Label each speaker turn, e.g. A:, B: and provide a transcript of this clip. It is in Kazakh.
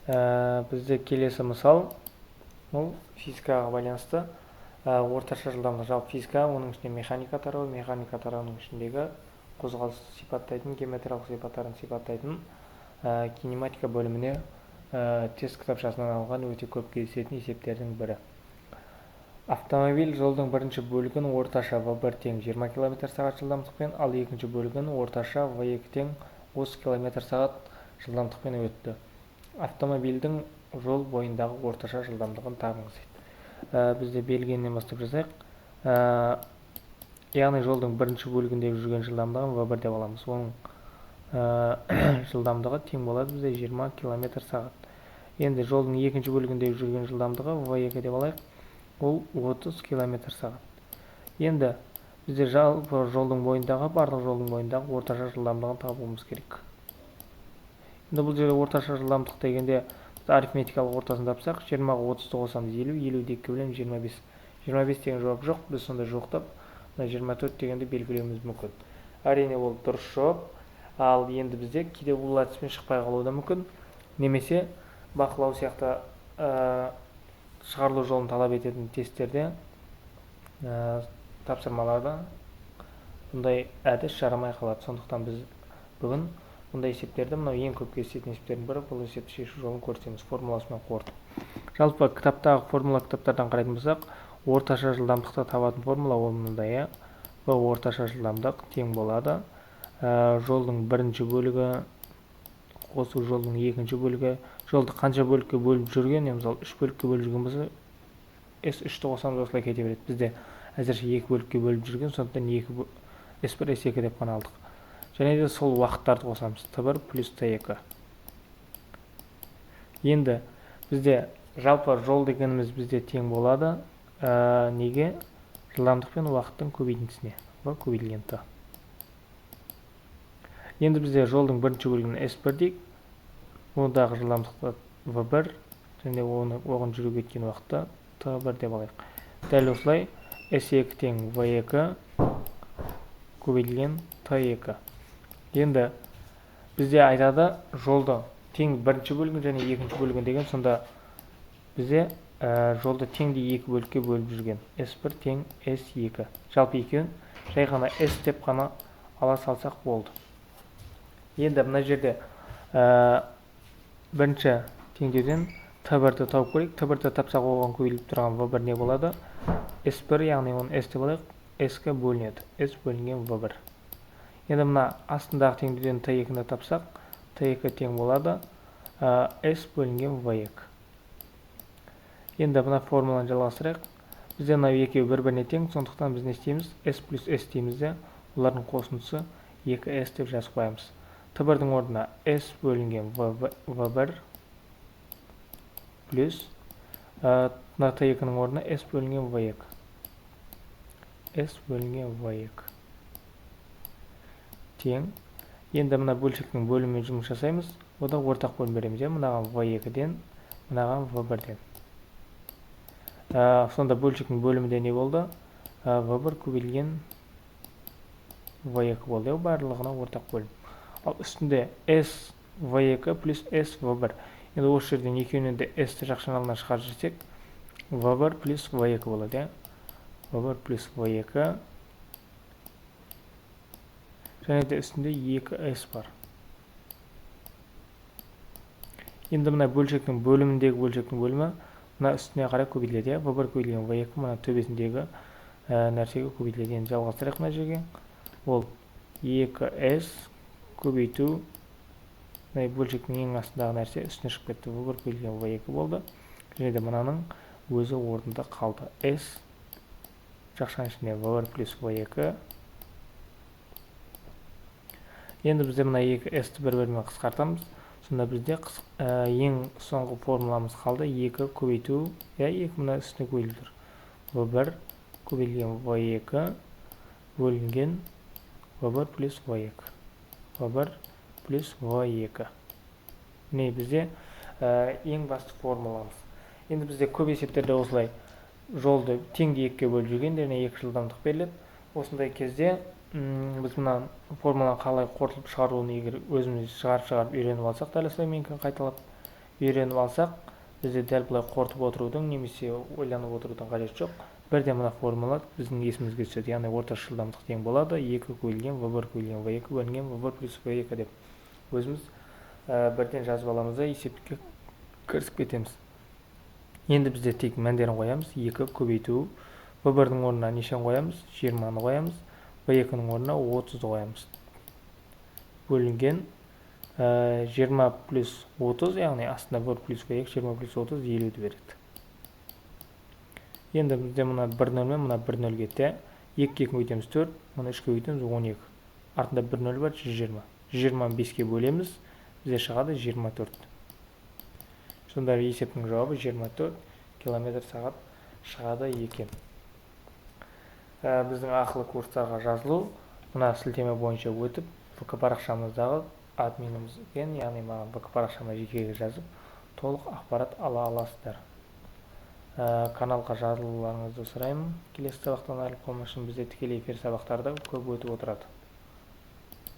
A: Бізде келесі мысал, ол физикаға байланысты. Орташа жылдамдық жалпы физика, оның ішінде механика тарауының ішіндегі қозғалысты сипаттайтын, геометриялық сипаттарын сипаттайтын кинематика бөліміне тест кітапшасынан алған өте көп кездесетін есептердің бірі. Автомобиль жолдың бірінші бөлігін орташа V1 тең 20 км/сағат жылдамдықпен, ал екінші бөлігін орташа V2 тең 30 км/сағат жылдамдықпен өтті. Автомобильдің жол бойындағы орташа жылдамдығын табыңыз дейді. Бізде берілгеннен бастап жазайық. Яғни жолдың бірінші бөлігіндегі жүрген жылдамдығын V1 деп аламыз. Оның жылдамдығы тең болады бізде 20 км/сағат. Енді жолдың екінші бөлігіндегі жүрген жылдамдығы V2 деп алайық. Ол 30 км/сағат. Енді бізде жалпы барлық жолдың бойындағы орташа жылдамдығын табуымыз керек. Енді бұл жерде орташа жылдамдық дегенде арифметикалық ортасын тапсақ, 20-ға 30-ты қосамыз 50, 50-ді 2 бөлеміз 25. 25 деген жауап жоқ, біз сонда жоқтап 24 дегенді белгілеуіміз мүмкін. Әрине ол дұрыс жауап. Ал енді бізде кейде бұл әдіспен шықпай қалуы да мүмкін. Немесе бақылау сияқты шығарылу жолын талап ететін тесттерде, тапсырмаларда бұндай әдіс жарамай қалады. Сондықтан біз бүгін бұндай есептерді, мынау ең көп кездесетін есептердің бірі, бұл есепті шешу жолын көрсетеміз формуласымен қорытып. Жалпы кітаптағы формула кітаптардан қарайтын болсақ, орташа жылдамдықты табатын формула ол мынандай. V орташа жылдамдық тең болады жолдың бірінші бөлігі қосу жолдың екінші бөлігі. Жолды қанша бөлікке бөліп жүрген, мысалы 3 бөлікке бөліп жүрген болса, S3-ті қосамыз осылай кете береді. Бізде әзірше 2 бөлікке бөліп жүрген, сондықтан S1 S2 деп қана алдық. Және де сол уақыттарды қосамыз, T1 плюс T2. Енді бізде жалпы жол дегеніміз бізде тең болады. Неге? Жылдамдық пен уақыттың көбейтіндісіне. В көбейтілген T. Енді бізде жолдың бірінші бөлігін S1 дейік. Ондағы жылдамдықты V1, және оған жүріп кеткен уақытта T1 деп алайық. Дәл осылай S2 тең V2 көбейтілген T2. Енді бізде айтады жолды тең бірінші бөлігін және екінші бөлігін деген, сонда бізде жолды теңдей екі бөлікке бөліп жүрген. S1 тең S2. Жалпы екеуін жай ғана S деп қана ала салсақ болды. Енді мына жерде бірінші теңдеуден T1-ті тауып көрейік. T1-ті тапсақ оған көбейтіліп тұрған V1 не болады? S1, яғни оны S деп алайық, S-ке бөлінеді. S бөлінген V1. Енді мына астындағы теңдеуден T2-ні тапсақ, T2 тең болады S бөлінген V2. Енді мына формуланы жалғастырайық. Бізде мына екеуі бір-біріне тең, сондықтан біз не істейміз? S плюс S дейміз де, олардың қосындысы 2S деп жазып қоямыз. T1-дің орнына S бөлінген V1 плюс мына T2-ның орнына S бөлінген V2. S бөлінген V2 тең. Енді мына бөлшектің бөлімімен жұмыс жасаймыз. Ода ортақ бөлім береміз. Мынаған V2-ден, мынаған V1-ден. Сонда бөлшектің бөлімінде не болды? V1 көбейтілген V2 болды. Барлығына ортақ бөлім. Ал үстінде S V2 плюс S V1. Енді осы жерден екеуінен де S-ті жақ шамалынан шығарып жүрсек, V1 плюс V2 болады. V1 плюс V2. Және де үстінде 2S бар. Енді мына бөлшектің бөліміндегі бөлшектің бөлімі мына үстіне қарай көбейтіледі. V1 көбейтілген V2 мына төбесіндегі нәрсеге көбейтіледі. Енді жалғастырайық мына жерге. Ол 2S көбейту бөлшектің ең астындағы нәрсе үстіне шығып кетті. V1 көбейтілген V2 болды. Және де мынаның өзі орнында қалды. S жақшаның ішінде V1 плюс V2. Енді бізде мына 2S-ті бір-бірімен қысқартамыз. Сонда бізде ең соңғы формуламыз қалды. 2 көбейту, 2 мына үстіне көбейтілді. V1 көбейтілген V2 бөлінген V1 плюс V2. V1 плюс V2. Міне бізде ең басты формуламыз. Енді бізде көп есептерде осылай жолды теңдей екіге бөліп жүргендеріне 2 жылдамдық беріледі. Осындай кезде біз мына формуланы қалай қорытылып шығаруын егер өзіміз шығарып үйреніп алсақ, дәл осылай мүмкін қайталап үйреніп алсақ, бізде дәл бұлай қорытып отырудың немесе ойланып отырудың қажеті жоқ. Бірден мына формула біздің есімізге түседі. Яғни орташа жылдамдық тең болады 2 көбейтілген v1 көбейтілген v2 бөлінген v1 плюс v2 деп өзіміз бірден жазып аламыз да есепке кірісіп кетеміз. Енді бізде тек мәндерін қоямыз. 2 көбейту v1-дің орнына нешені қоямыз? 20-ны қоямыз. v2-ның орнына 30-ды қоямыз. Бөлінген 20 плюс 30, яғни астында 1 плюс v2, 20 плюс 30, 50-ді береді. Енді бізде мұна 1-0 мен мұна 1-0 кетті. 2-2 көбейтеміз 4, мұна 3 көбейтеміз 12. Артында 1-0 бар, 120. 120-ны 5-ке бөлеміз, бізде шығады 24. Сонда есептің жауабы 24 км сағат шығады екен. Біздің ақылы курстарға жазылу, мұна сілтеме бойынша өтіп, ВК парақшамыздағы админімізген, яғни маған ВК парақшама жекеге жазып, толық ақпарат ала аласыздар. Каналға жазылуларыңызды сұраймын. Келесі сабақтан айырылып қалмас үшін бізде тікелей эфир сабақтарда көп өтіп отырады.